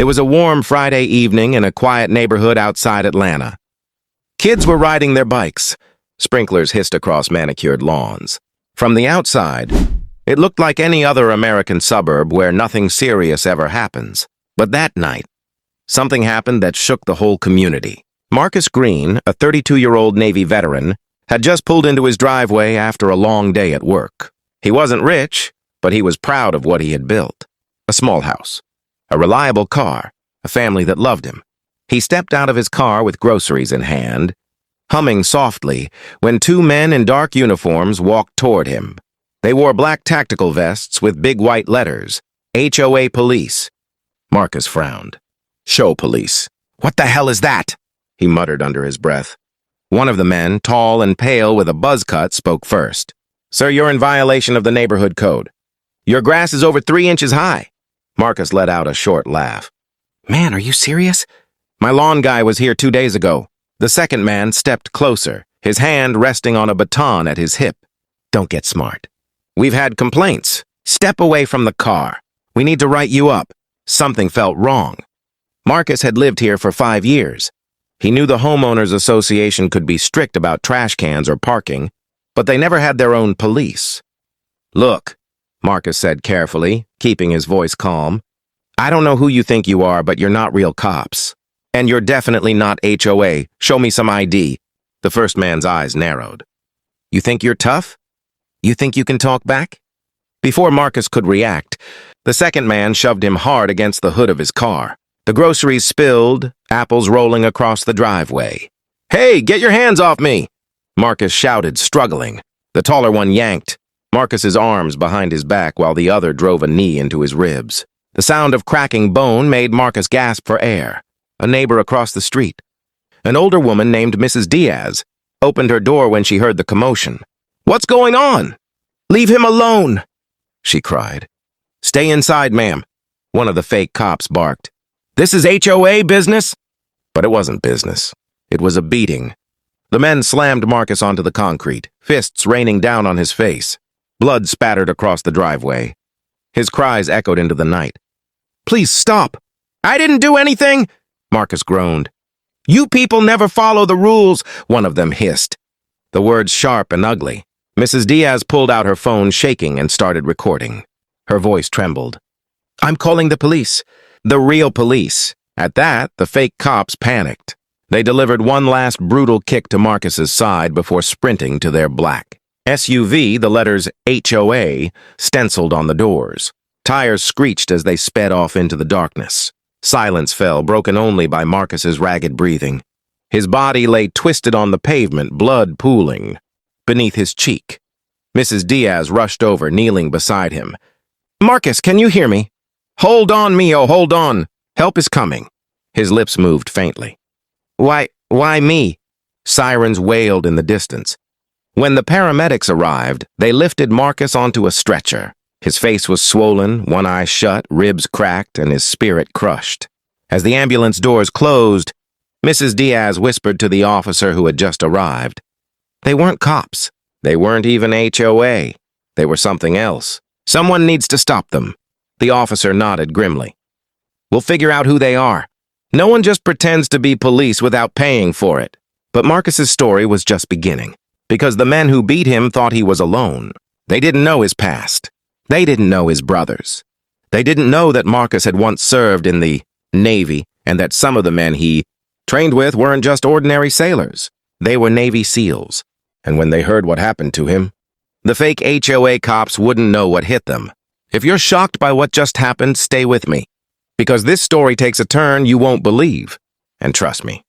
It was a warm Friday evening in a quiet neighborhood outside Atlanta. Kids were riding their bikes. Sprinklers hissed across manicured lawns. From the outside, it looked like any other American suburb where nothing serious ever happens. But that night, something happened that shook the whole community. Marcus Green, a 32-year-old Navy veteran, had just pulled into his driveway after a long day at work. He wasn't rich, but he was proud of what he had built. A small house, a reliable car, a family that loved him. He stepped out of his car with groceries in hand, humming softly, when two men in dark uniforms walked toward him. They wore black tactical vests with big white letters, HOA Police. Marcus frowned. Show police. What the hell is that? He muttered under his breath. One of the men, tall and pale with a buzz cut, spoke first. Sir, you're in violation of the neighborhood code. Your grass is over 3 inches high. Marcus let out a short laugh. Man, are you serious? My lawn guy was here 2 days ago. The second man stepped closer, his hand resting on a baton at his hip. Don't get smart. We've had complaints. Step away from the car. We need to write you up. Something felt wrong. Marcus had lived here for 5 years. He knew the homeowners association could be strict about trash cans or parking, but they never had their own police. Look, Marcus said carefully, keeping his voice calm. I don't know who you think you are, but you're not real cops. And you're definitely not HOA. Show me some ID. The first man's eyes narrowed. You think you're tough? You think you can talk back? Before Marcus could react, the second man shoved him hard against the hood of his car. The groceries spilled, apples rolling across the driveway. Hey, get your hands off me! Marcus shouted, struggling. The taller one yanked Marcus's arms behind his back while the other drove a knee into his ribs. The sound of cracking bone made Marcus gasp for air. A neighbor across the street, an older woman named Mrs. Diaz, opened her door when she heard the commotion. What's going on? Leave him alone, she cried. Stay inside, ma'am, one of the fake cops barked. This is HOA business? But it wasn't business. It was a beating. The men slammed Marcus onto the concrete, fists raining down on his face. Blood spattered across the driveway. His cries echoed into the night. Please stop. I didn't do anything, Marcus groaned. You people never follow the rules, one of them hissed. The words sharp and ugly. Mrs. Diaz pulled out her phone, shaking, and started recording. Her voice trembled. I'm calling the police. The real police. At that, the fake cops panicked. They delivered one last brutal kick to Marcus's side before sprinting to their black SUV, the letters HOA, stenciled on the doors. Tires screeched as they sped off into the darkness. Silence fell, broken only by Marcus's ragged breathing. His body lay twisted on the pavement, blood pooling beneath his cheek. Mrs. Diaz rushed over, kneeling beside him. Marcus, can you hear me? Hold on, Mio, hold on. Help is coming. His lips moved faintly. Why me? Sirens wailed in the distance. When the paramedics arrived, they lifted Marcus onto a stretcher. His face was swollen, one eye shut, ribs cracked, and his spirit crushed. As the ambulance doors closed, Mrs. Diaz whispered to the officer who had just arrived. They weren't cops. They weren't even HOA. They were something else. Someone needs to stop them. The officer nodded grimly. We'll figure out who they are. No one just pretends to be police without paying for it. But Marcus's story was just beginning, because the men who beat him thought he was alone. They didn't know his past. They didn't know his brothers. They didn't know that Marcus had once served in the Navy and that some of the men he trained with weren't just ordinary sailors. They were Navy SEALs. And when they heard what happened to him, the fake HOA cops wouldn't know what hit them. If you're shocked by what just happened, stay with me. Because this story takes a turn you won't believe. And trust me,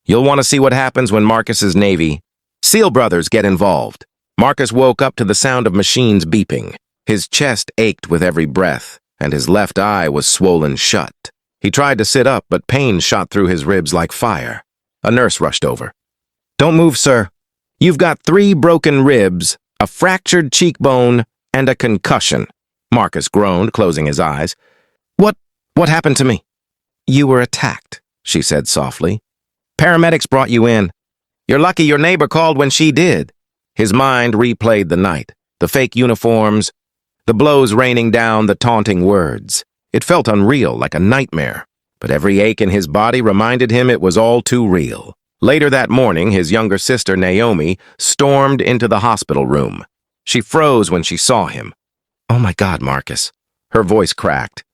you'll want to see what happens when Marcus's Navy SEAL brothers get involved. Marcus woke up to the sound of machines beeping. His chest ached with every breath, and his left eye was swollen shut. He tried to sit up, but pain shot through his ribs like fire. A nurse rushed over. Don't move, sir. You've got 3 broken ribs, a fractured cheekbone, and a concussion. Marcus groaned, closing his eyes. What happened to me? You were attacked, she said softly. Paramedics brought you in. You're lucky your neighbor called when she did. His mind replayed the night, the fake uniforms, the blows raining down, the taunting words. It felt unreal, like a nightmare. but every ache in his body reminded him it was all too real. Later that morning, his younger sister, Naomi, stormed into the hospital room. She froze when she saw him. "Oh my God, Marcus." Her voice cracked.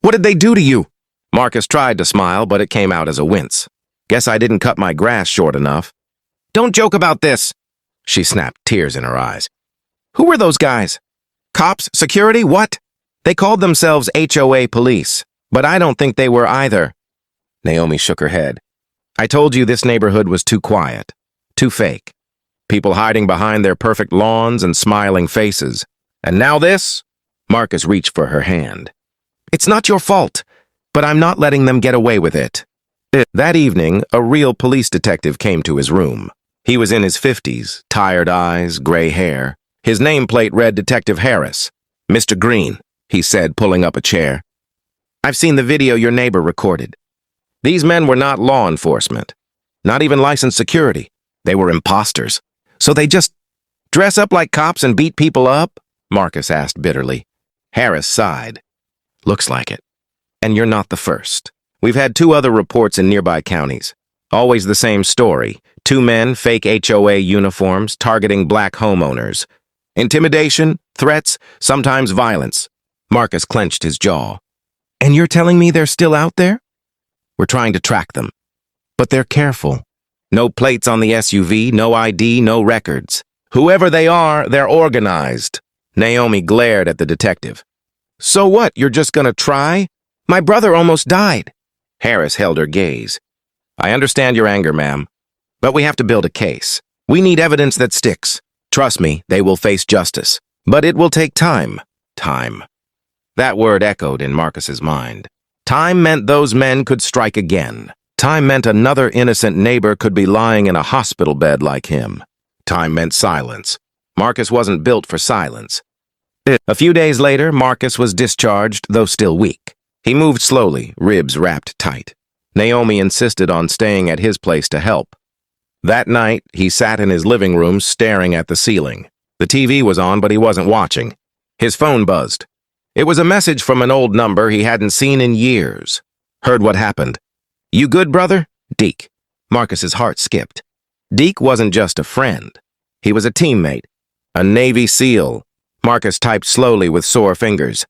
"What did they do to you?" Marcus tried to smile, but it came out as a wince. "Guess I didn't cut my grass short enough." "Don't joke about this," she snapped, tears in her eyes. "Who were those guys? Cops? Security? What?" "They called themselves HOA police, but I don't think they were either." Naomi shook her head. "I told you this neighborhood was too quiet, too fake. People hiding behind their perfect lawns and smiling faces. And now this?" Marcus reached for her hand. "It's not your fault, but I'm not letting them get away with it." That evening, a real police detective came to his room. He was in his 50s, tired eyes, gray hair. His nameplate read Detective Harris. "Mr. Green," he said, pulling up a chair. "I've seen the video your neighbor recorded. These men were not law enforcement, not even licensed security. They were imposters. So they just dress up like cops and beat people up?" Marcus asked bitterly. Harris sighed. "Looks like it. And you're not the first. We've had 2 other reports in nearby counties. Always the same story. 2 men, fake HOA uniforms, targeting black homeowners. Intimidation, threats, sometimes violence." Marcus clenched his jaw. "And you're telling me they're still out there?" "We're trying to track them. But they're careful. No plates on the SUV, no ID, no records. Whoever they are, they're organized." Naomi glared at the detective. "So what, you're just gonna try? My brother almost died." Harris held her gaze. "I understand your anger, ma'am, but we have to build a case. We need evidence that sticks. Trust me, they will face justice. But it will take time. Time." That word echoed in Marcus's mind. Time meant those men could strike again. Time meant another innocent neighbor could be lying in a hospital bed like him. Time meant silence. Marcus wasn't built for silence. A few days later, Marcus was discharged, though still weak. He moved slowly, ribs wrapped tight. Naomi insisted on staying at his place to help. That night, he sat in his living room staring at the ceiling. The TV was on, but he wasn't watching. His phone buzzed. It was a message from an old number he hadn't seen in years. "Heard what happened. You good, brother?" "Deke." Marcus's heart skipped. Deke wasn't just a friend. He was a teammate, a Navy SEAL. Marcus typed slowly with sore fingers.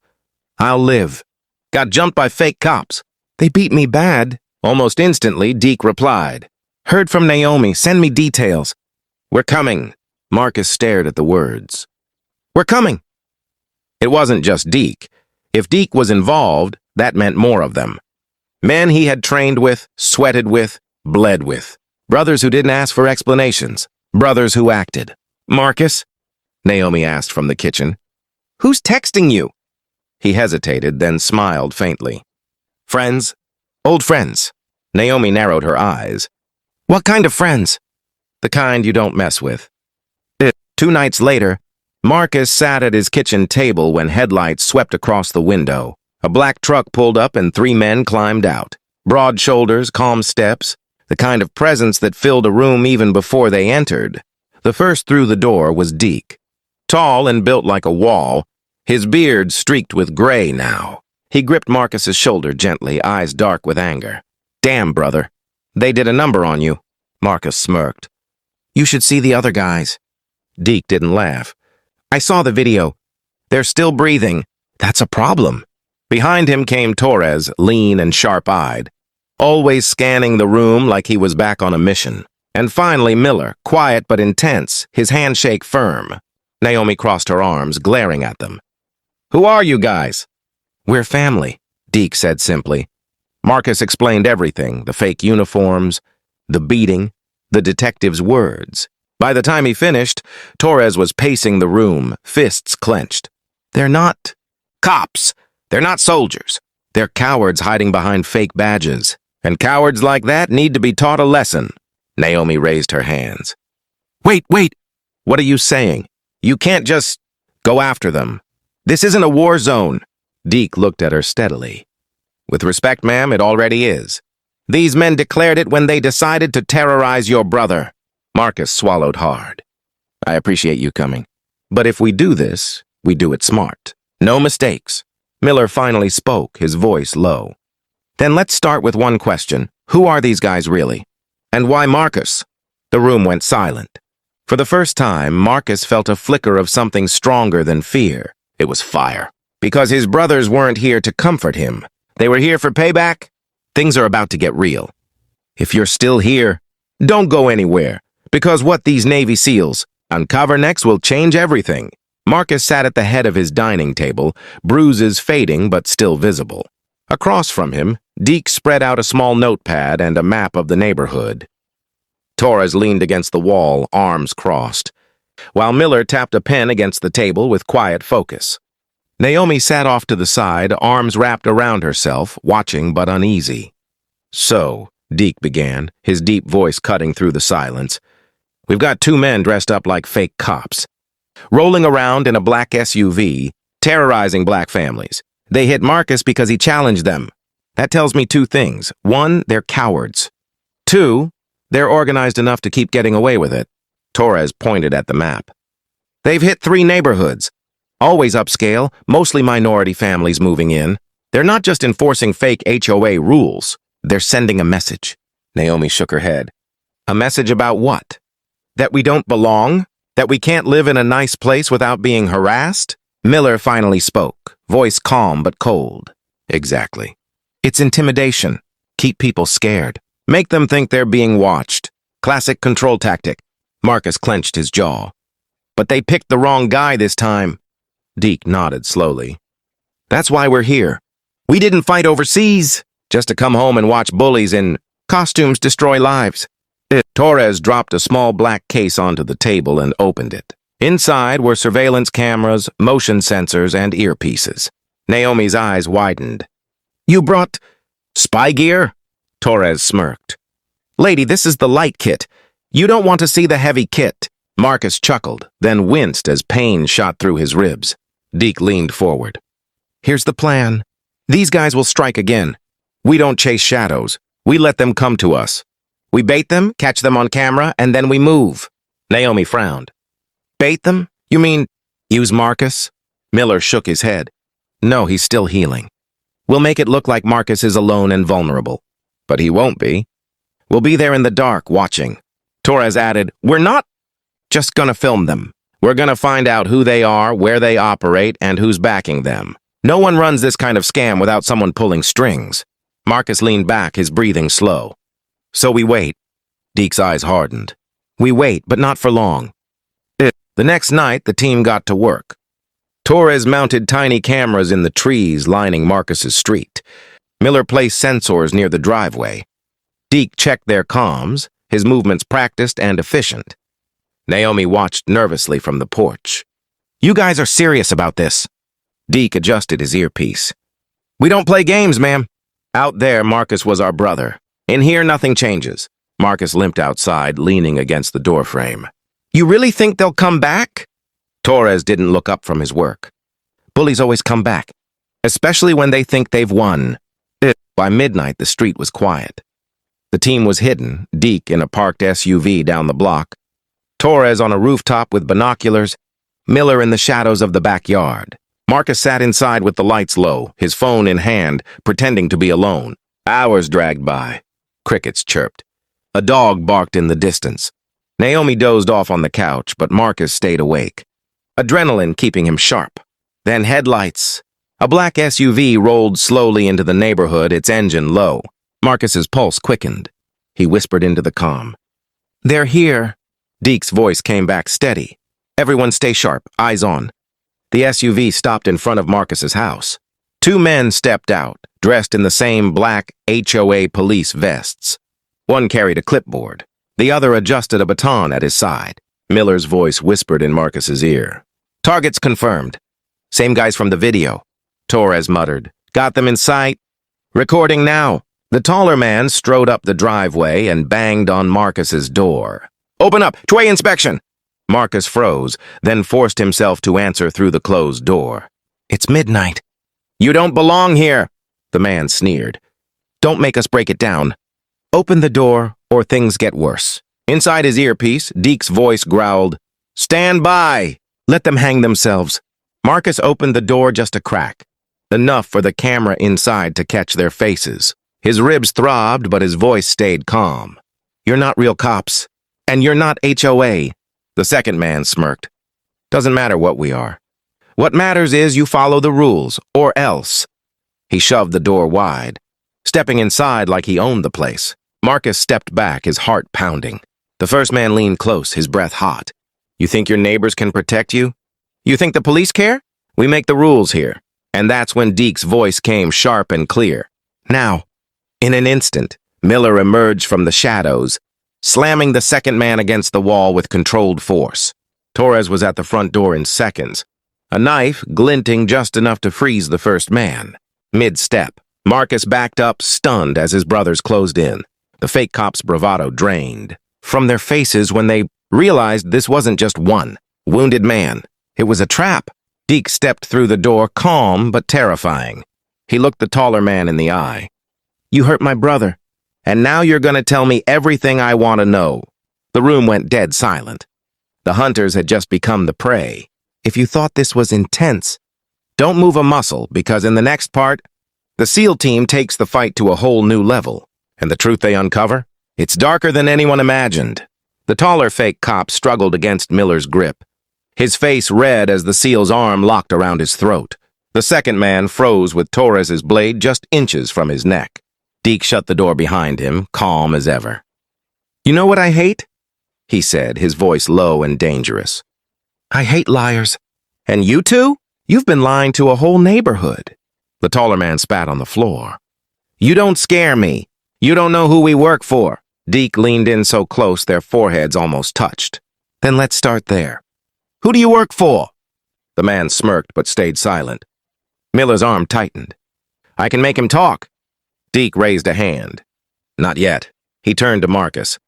"I'll live. Got jumped by fake cops. They beat me bad." Almost instantly, Deke replied. "Heard from Naomi. Send me details." "We're coming." Marcus stared at the words. "We're coming." It wasn't just Deke. If Deke was involved, that meant more of them. Men he had trained with, sweated with, bled with. Brothers who didn't ask for explanations. Brothers who acted. "Marcus?" Naomi asked from the kitchen. "Who's texting you?" He hesitated, then smiled faintly. "Friends. Old friends." Naomi narrowed her eyes. "What kind of friends?" "The kind you don't mess with." 2 nights later, Marcus sat at his kitchen table when headlights swept across the window. A black truck pulled up and 3 men climbed out. Broad shoulders, calm steps, the kind of presence that filled a room even before they entered. The first through the door was Deke. Tall and built like a wall, his beard streaked with gray now. He gripped Marcus's shoulder gently, eyes dark with anger. "Damn, brother. They did a number on you." Marcus smirked. "You should see the other guys." Deke didn't laugh. "I saw the video. They're still breathing. That's a problem." Behind him came Torres, lean and sharp-eyed, always scanning the room like he was back on a mission. And finally Miller, quiet but intense, his handshake firm. Naomi crossed her arms, glaring at them. "Who are you guys?" "We're family," Deke said simply. Marcus explained everything, the fake uniforms, the beating, the detective's words. By the time he finished, Torres was pacing the room, fists clenched. "They're not cops. They're not soldiers. They're cowards hiding behind fake badges. And cowards like that need to be taught a lesson." Naomi raised her hands. Wait. What are you saying? You can't just go after them. This isn't a war zone." Deke looked at her steadily. "With respect, ma'am, it already is. These men declared it when they decided to terrorize your brother." Marcus swallowed hard. "I appreciate you coming. But if we do this, we do it smart. No mistakes." Miller finally spoke, his voice low. Then let's start with one question. Who are these guys really? And why Marcus? The room went silent. For the first time, Marcus felt a flicker of something stronger than fear. It was fire. Because his brothers weren't here to comfort him. They were here for payback. Things are about to get real. If you're still here, don't go anywhere. Because what these Navy SEALs uncover next will change everything. Marcus sat at the head of his dining table, bruises fading but still visible. Across from him, Deke spread out a small notepad and a map of the neighborhood. Torres leaned against the wall, arms crossed, while Miller tapped a pen against the table with quiet focus. Naomi sat off to the side, arms wrapped around herself, watching but uneasy. So, Deke began, his deep voice cutting through the silence, we've got two men dressed up like fake cops, rolling around in a black SUV, terrorizing black families. They hit Marcus because he challenged them. That tells me two things. One, they're cowards. Two, they're organized enough to keep getting away with it. Torres pointed at the map. They've hit 3 neighborhoods. Always upscale, mostly minority families moving in. They're not just enforcing fake HOA rules. They're sending a message. Naomi shook her head. A message about what? That we don't belong? That we can't live in a nice place without being harassed? Miller finally spoke, voice calm but cold. Exactly. It's intimidation. Keep people scared. Make them think they're being watched. Classic control tactic. Marcus clenched his jaw. But they picked the wrong guy this time. Deke nodded slowly. That's why we're here. We didn't fight overseas, just to come home and watch bullies in costumes destroy lives. Torres dropped a small black case onto the table and opened it. Inside were surveillance cameras, motion sensors, and earpieces. Naomi's eyes widened. You brought spy gear? Torres smirked. Lady, this is the light kit. You don't want to see the heavy kit. Marcus chuckled, then winced as pain shot through his ribs. Deke leaned forward. Here's the plan. These guys will strike again. We don't chase shadows. We let them come to us. We bait them, catch them on camera, and then we move. Naomi frowned. Bait them? You mean use Marcus? Miller shook his head. No, he's still healing. We'll make it look like Marcus is alone and vulnerable. But he won't be. We'll be there in the dark, watching. Torres added, we're not just gonna film them. We're gonna find out who they are, where they operate, and who's backing them. No one runs this kind of scam without someone pulling strings. Marcus leaned back, his breathing slow. So we wait. Deke's eyes hardened. We wait, but not for long. The next night, the team got to work. Torres mounted tiny cameras in the trees lining Marcus's street. Miller placed sensors near the driveway. Deke checked their comms, his movements practiced and efficient. Naomi watched nervously from the porch. You guys are serious about this. Deke adjusted his earpiece. We don't play games, ma'am. Out there, Marcus was our brother. In here, nothing changes. Marcus limped outside, leaning against the doorframe. You really think they'll come back? Torres didn't look up from his work. Bullies always come back, especially when they think they've won. By midnight, the street was quiet. The team was hidden, Deke in a parked SUV down the block, Torres on a rooftop with binoculars, Miller in the shadows of the backyard. Marcus sat inside with the lights low, his phone in hand, pretending to be alone. Hours dragged by. Crickets chirped. A dog barked in the distance. Naomi dozed off on the couch, but Marcus stayed awake. Adrenaline keeping him sharp. Then headlights. A black SUV rolled slowly into the neighborhood, its engine low. Marcus's pulse quickened. He whispered into the comm. They're here. Deke's voice came back steady. Everyone stay sharp, eyes on. The SUV stopped in front of Marcus's house. 2 men stepped out, dressed in the same black HOA police vests. One carried a clipboard. The other adjusted a baton at his side. Miller's voice whispered in Marcus's ear. Targets confirmed. Same guys from the video. Torres muttered. Got them in sight. Recording now. The taller man strode up the driveway and banged on Marcus's door. Open up! Tway inspection! Marcus froze, then forced himself to answer through the closed door. It's midnight. You don't belong here, the man sneered. Don't make us break it down. Open the door, or things get worse. Inside his earpiece, Deke's voice growled, Stand by! Let them hang themselves. Marcus opened the door just a crack, enough for the camera inside to catch their faces. His ribs throbbed, but his voice stayed calm. "You're not real cops, and you're not HOA." The second man smirked. "Doesn't matter what we are. What matters is you follow the rules, or else." He shoved the door wide, stepping inside like he owned the place. Marcus stepped back, his heart pounding. The first man leaned close, his breath hot. "You think your neighbors can protect you? You think the police care? We make the rules here." And that's when Deke's voice came sharp and clear. "Now." In an instant, Miller emerged from the shadows, slamming the second man against the wall with controlled force. Torres was at the front door in seconds, a knife glinting just enough to freeze the first man. Mid-step, Marcus backed up, stunned as his brothers closed in. The fake cops' bravado drained from their faces when they realized this wasn't just one wounded man. It was a trap. Deke stepped through the door, calm but terrifying. He looked the taller man in the eye. "You hurt my brother, and now you're going to tell me everything I want to know." The room went dead silent. The hunters had just become the prey. If you thought this was intense, don't move a muscle, because in the next part, the SEAL team takes the fight to a whole new level. And the truth they uncover? It's darker than anyone imagined. The taller fake cop struggled against Miller's grip, his face red as the SEAL's arm locked around his throat. The second man froze with Torres's blade just inches from his neck. Deke shut the door behind him, calm as ever. "You know what I hate?" he said, his voice low and dangerous. "I hate liars. And you two? You've been lying to a whole neighborhood." The taller man spat on the floor. "You don't scare me. You don't know who we work for." Deke leaned in so close their foreheads almost touched. "Then let's start there. Who do you work for?" The man smirked but stayed silent. Miller's arm tightened. "I can make him talk." Deke raised a hand. "Not yet." He turned to Marcus.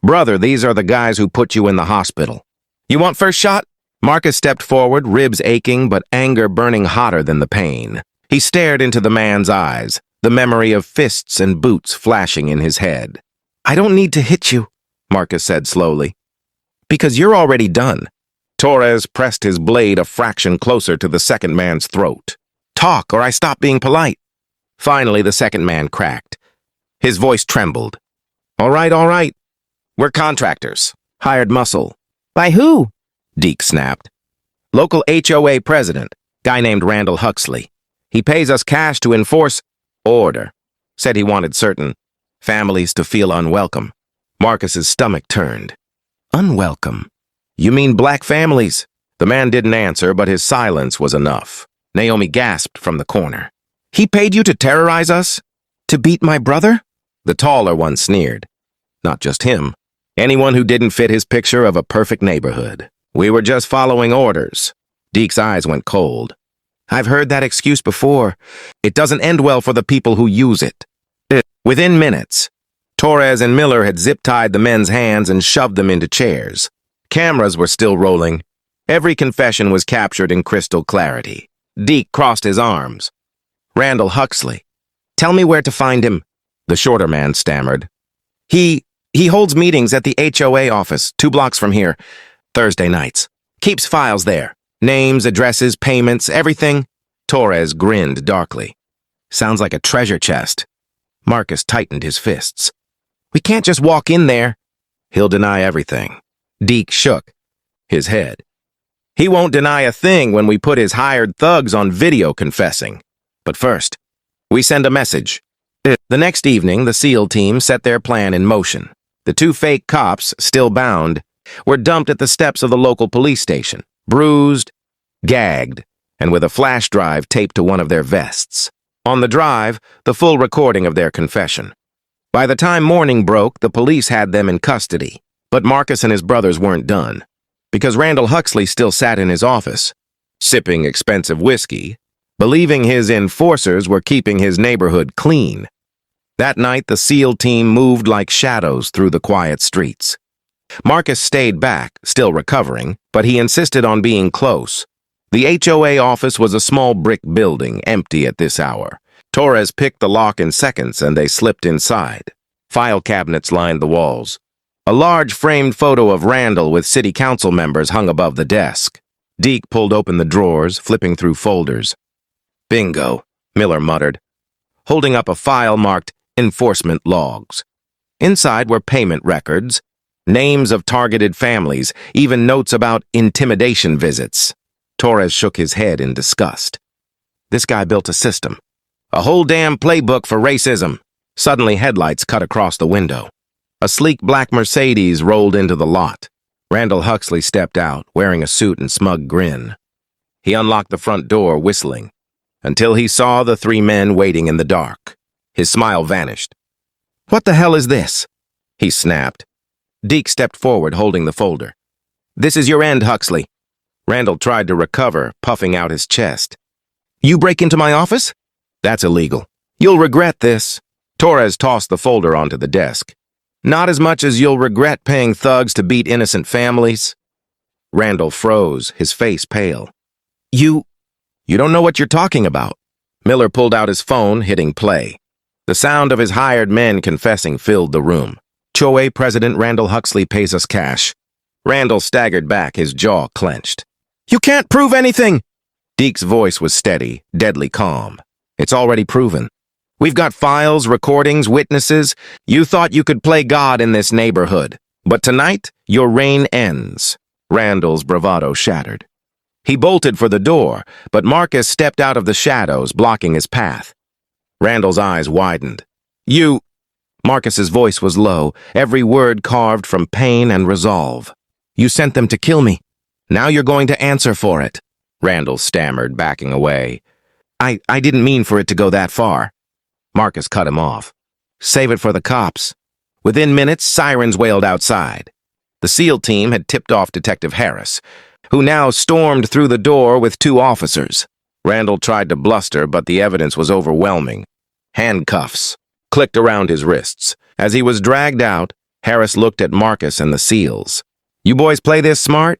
"Brother, these are the guys who put you in the hospital. You want first shot?" Marcus stepped forward, ribs aching but anger burning hotter than the pain. He stared into the man's eyes, the memory of fists and boots flashing in his head. "I don't need to hit you," Marcus said slowly, "because you're already done." Torres pressed his blade a fraction closer to the second man's throat. "Talk, or I stop being polite." Finally, the second man cracked. His voice trembled. All right. We're contractors. Hired muscle." "By who?" Deke snapped. "Local HOA president, guy named Randall Huxley. He pays us cash to enforce order. Said he wanted certain families to feel unwelcome." Marcus's stomach turned. "Unwelcome? You mean black families?" The man didn't answer, but his silence was enough. Naomi gasped from the corner. "He paid you to terrorize us? To beat my brother?" The taller one sneered. Not just him. Anyone who didn't fit his picture of a perfect neighborhood. "We were just following orders." Deke's eyes went cold. "I've heard that excuse before. It doesn't end well for the people who use it." Within minutes, Torres and Miller had zip-tied the men's hands and shoved them into chairs. Cameras were still rolling. Every confession was captured in crystal clarity. Deke crossed his arms. "Randall Huxley. Tell me where to find him." The shorter man stammered. He holds meetings at the HOA office, 2 blocks from here, Thursday nights. Keeps files there. Names, addresses, payments, everything." Torres grinned darkly. "Sounds like a treasure chest." Marcus tightened his fists. "We can't just walk in there." "He'll deny everything." Deke shook his head. "He won't deny a thing when we put his hired thugs on video confessing. But first, we send a message." The next evening, the SEAL team set their plan in motion. The 2 fake cops, still bound, were dumped at the steps of the local police station, bruised, gagged, and with a flash drive taped to one of their vests. On the drive, the full recording of their confession. By the time morning broke, the police had them in custody. But Marcus and his brothers weren't done, because Randall Huxley still sat in his office, sipping expensive whiskey, believing his enforcers were keeping his neighborhood clean. That night, the SEAL team moved like shadows through the quiet streets. Marcus stayed back, still recovering, but he insisted on being close. The HOA office was a small brick building, empty at this hour. Torres picked the lock in seconds, and they slipped inside. File cabinets lined the walls. A large framed photo of Randall with city council members hung above the desk. Deke pulled open the drawers, flipping through folders. "Bingo," Miller muttered, holding up a file marked enforcement logs. Inside were payment records, names of targeted families, even notes about intimidation visits. Torres shook his head in disgust. This guy built a system. A whole damn playbook for racism. Suddenly, headlights cut across the window. A sleek black Mercedes rolled into the lot. Randall Huxley stepped out, wearing a suit and smug grin. He unlocked the front door, whistling, until he saw the three men waiting in the dark. His smile vanished. "What the hell is this?" he snapped. Deke stepped forward, holding the folder. "This is your end, Huxley." Randall tried to recover, puffing out his chest. "You break into my office?" "That's illegal. You'll regret this." Torres tossed the folder onto the desk. "Not as much as you'll regret paying thugs to beat innocent families." Randall froze, his face pale. You don't know what you're talking about." Miller pulled out his phone, hitting play. The sound of his hired men confessing filled the room. HOA President Randall Huxley pays us cash. Randall staggered back, his jaw clenched. "You can't prove anything!" Deke's voice was steady, deadly calm. "It's already proven. We've got files, recordings, witnesses. You thought you could play God in this neighborhood. But tonight, your reign ends." Randall's bravado shattered. He bolted for the door, but Marcus stepped out of the shadows, blocking his path. Randall's eyes widened. "You—" Marcus's voice was low, every word carved from pain and resolve. "You sent them to kill me. Now you're going to answer for it." Randall stammered, backing away. I didn't mean for it to go that far." Marcus cut him off. "Save it for the cops." Within minutes, sirens wailed outside. The SEAL team had tipped off Detective Harris, who now stormed through the door with two officers. Randall tried to bluster, but the evidence was overwhelming. Handcuffs clicked around his wrists. As he was dragged out, Harris looked at Marcus and the SEALs. "You boys play this smart?"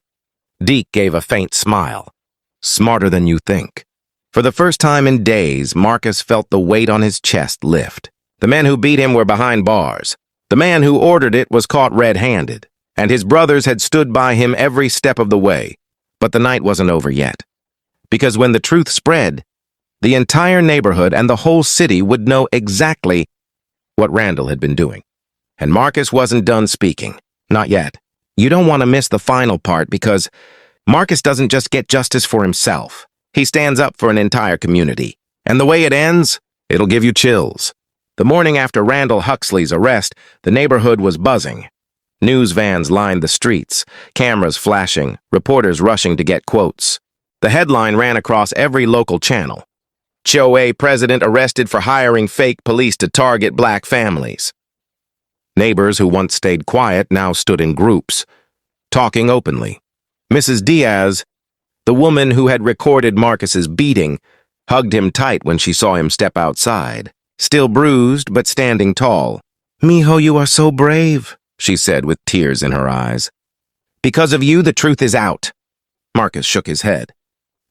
Deke gave a faint smile. "Smarter than you think." For the first time in days, Marcus felt the weight on his chest lift. The men who beat him were behind bars. The man who ordered it was caught red-handed, and his brothers had stood by him every step of the way. But the night wasn't over yet. Because when the truth spread, the entire neighborhood and the whole city would know exactly what Randall had been doing. And Marcus wasn't done speaking. Not yet. You don't want to miss the final part, because Marcus doesn't just get justice for himself. He stands up for an entire community. And the way it ends, it'll give you chills. The morning after Randall Huxley's arrest, the neighborhood was buzzing. News vans lined the streets, cameras flashing, reporters rushing to get quotes. The headline ran across every local channel. HOA president arrested for hiring fake police to target black families. Neighbors who once stayed quiet now stood in groups, talking openly. Mrs. Diaz, the woman who had recorded Marcus's beating, hugged him tight when she saw him step outside, still bruised but standing tall. "Mijo, you are so brave," she said with tears in her eyes. "Because of you, the truth is out." Marcus shook his head.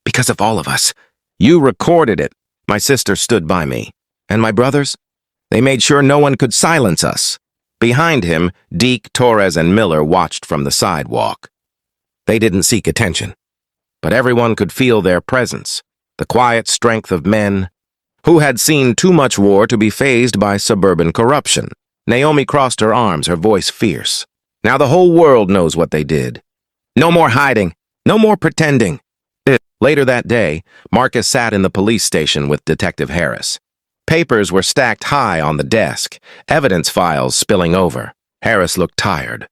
"Because of all of us. You recorded it. My sister stood by me. And my brothers? They made sure no one could silence us." Behind him, Deke, Torres, and Miller watched from the sidewalk. They didn't seek attention, but everyone could feel their presence, the quiet strength of men who had seen too much war to be fazed by suburban corruption. Naomi crossed her arms, her voice fierce. "Now the whole world knows what they did. No more hiding, no more pretending." Later that day, Marcus sat in the police station with Detective Harris. Papers were stacked high on the desk, evidence files spilling over. Harris looked tired,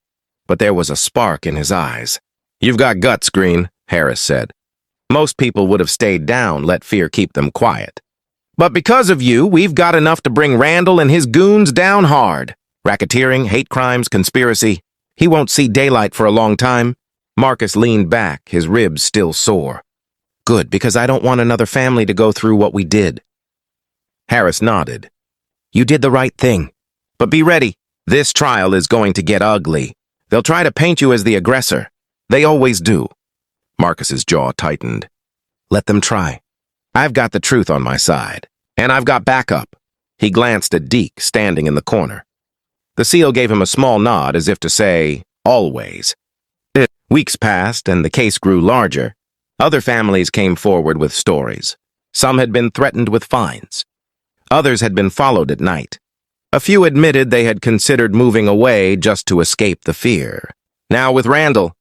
but there was a spark in his eyes. "You've got guts, Green," Harris said. "Most people would have stayed down, let fear keep them quiet. But because of you, we've got enough to bring Randall and his goons down hard. Racketeering, hate crimes, conspiracy. He won't see daylight for a long time." Marcus leaned back, his ribs still sore. "Good, because I don't want another family to go through what we did." Harris nodded. "You did the right thing. But be ready. This trial is going to get ugly. They'll try to paint you as the aggressor. They always do." Marcus's jaw tightened. "Let them try. I've got the truth on my side. And I've got backup." He glanced at Deke, standing in the corner. The SEAL gave him a small nod as if to say, "Always." Weeks passed and the case grew larger. Other families came forward with stories. Some had been threatened with fines. Others had been followed at night. A few admitted they had considered moving away just to escape the fear. Now with Randall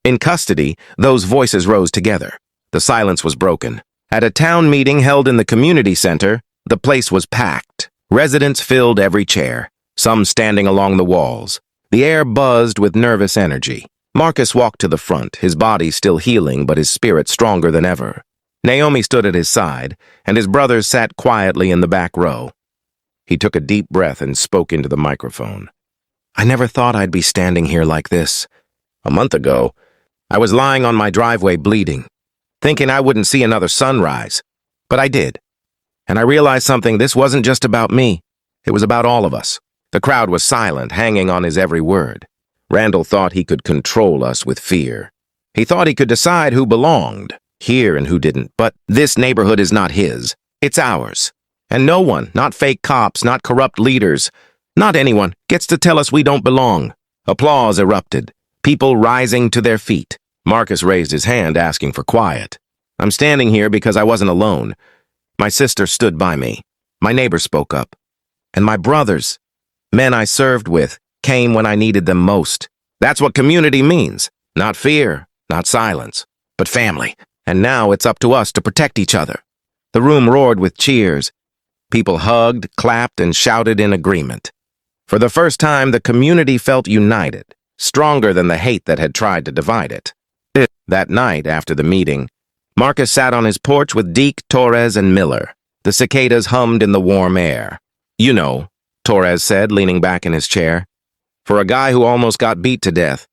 in custody, those voices rose together. The silence was broken. At a town meeting held in the community center, the place was packed. Residents filled every chair, some standing along the walls. The air buzzed with nervous energy. Marcus walked to the front, his body still healing but his spirit stronger than ever. Naomi stood at his side, and his brothers sat quietly in the back row. He took a deep breath and spoke into the microphone. I never thought I'd be standing here like this. A month ago, I was lying on my driveway bleeding, thinking I wouldn't see another sunrise. But I did. And I realized something. This wasn't just about me. It was about all of us. The crowd was silent, hanging on his every word. Randall thought he could control us with fear. He thought he could decide who belonged here and who didn't. But this neighborhood is not his. It's ours. And no one, not fake cops, not corrupt leaders, not anyone, gets to tell us we don't belong. Applause erupted, people rising to their feet. Marcus raised his hand, asking for quiet. I'm standing here because I wasn't alone. My sister stood by me. My neighbor spoke up. And my brothers, men I served with, came when I needed them most. That's what community means. Not fear, not silence, but family. And now it's up to us to protect each other. The room roared with cheers. People hugged, clapped, and shouted in agreement. For the first time, the community felt united, stronger than the hate that had tried to divide it. That night, after the meeting, Marcus sat on his porch with Deke, Torres, and Miller. The cicadas hummed in the warm air. You know, Torres said, leaning back in his chair. For a guy who almost got beat to death,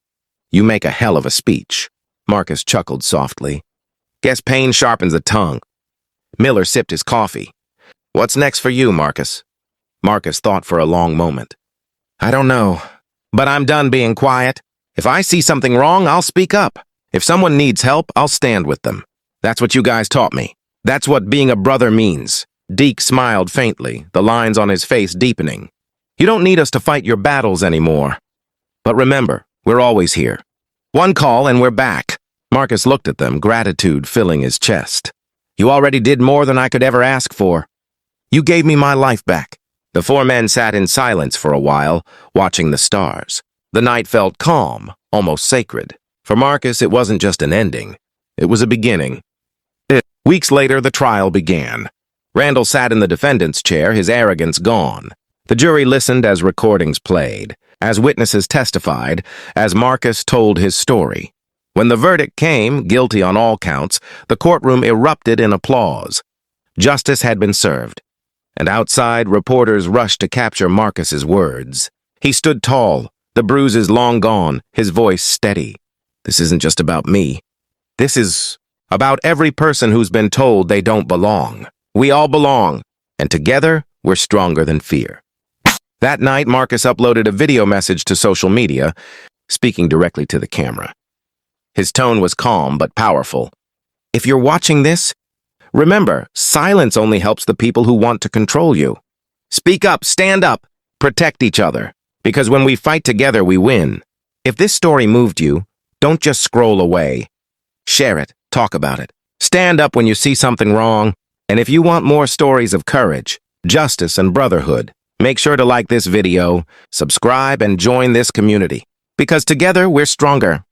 you make a hell of a speech. Marcus chuckled softly. Guess pain sharpens the tongue. Miller sipped his coffee. What's next for you, Marcus? Marcus thought for a long moment. I don't know, but I'm done being quiet. If I see something wrong, I'll speak up. If someone needs help, I'll stand with them. That's what you guys taught me. That's what being a brother means. Deke smiled faintly, the lines on his face deepening. You don't need us to fight your battles anymore. But remember, we're always here. One call and we're back. Marcus looked at them, gratitude filling his chest. You already did more than I could ever ask for. You gave me my life back. The four men sat in silence for a while, watching the stars. The night felt calm, almost sacred. For Marcus, it wasn't just an ending. It was a beginning. Weeks later, the trial began. Randall sat in the defendant's chair, his arrogance gone. The jury listened as recordings played, as witnesses testified, as Marcus told his story. When the verdict came, guilty on all counts, the courtroom erupted in applause. Justice had been served. And outside, reporters rushed to capture Marcus's words. He stood tall, the bruises long gone, his voice steady. This isn't just about me. This is about every person who's been told they don't belong. We all belong, and together, we're stronger than fear. That night, Marcus uploaded a video message to social media, speaking directly to the camera. His tone was calm but powerful. If you're watching this, remember, silence only helps the people who want to control you. Speak up, stand up, protect each other. Because when we fight together, we win. If this story moved you, don't just scroll away. Share it, talk about it. Stand up when you see something wrong. And if you want more stories of courage, justice, and brotherhood, make sure to like this video, subscribe, and join this community. Because together, we're stronger.